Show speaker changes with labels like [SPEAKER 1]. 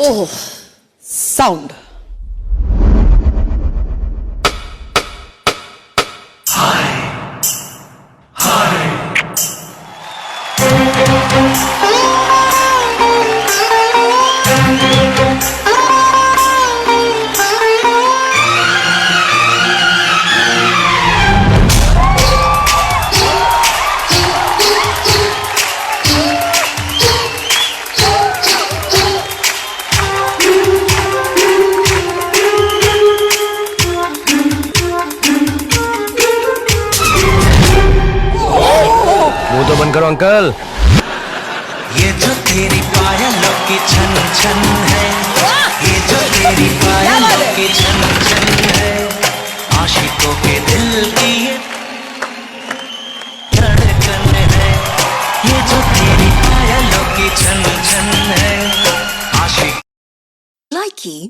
[SPEAKER 1] ओह, sound.
[SPEAKER 2] मुंह तो बंद करो अंकल।
[SPEAKER 3] ये जो तेरी पायलों की छन छन है, ये जो तेरी पायलों की छन छन है, आशिकों के दिल की ये धड़कन है। ये जो तेरी पायलों की छन छन है, आशिक
[SPEAKER 4] Likey